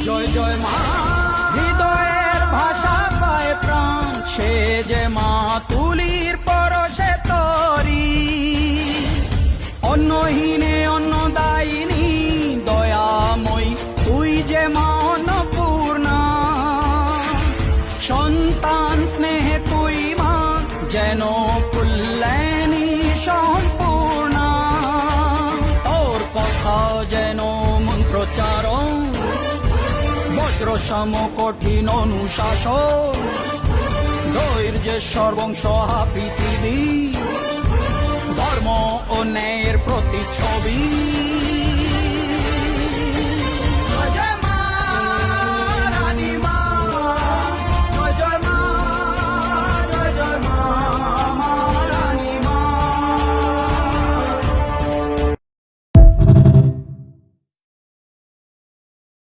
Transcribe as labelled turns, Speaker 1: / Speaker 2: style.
Speaker 1: জয় জয় মা, হৃদয়ের ভাষা পায় প্রাণ, সে যে মা তুলির পরশে তরি। অন্নহীনে অন্নদায়িনী দয়াময়ী, তুই যে মা অন্নপূর্ণা। সন্তান স্নেহে তুই মা যেন কল্যাণী সম্পূর্ণা। তোর কথা যেন মন্ত্রোচ্চারণ, বজ্র সম কঠিন অনুশাসন। ধৈর্যের সর্বংসহা পৃথিবী, ধর্ম ও ন্যায়ের প্রতিচ্ছবি।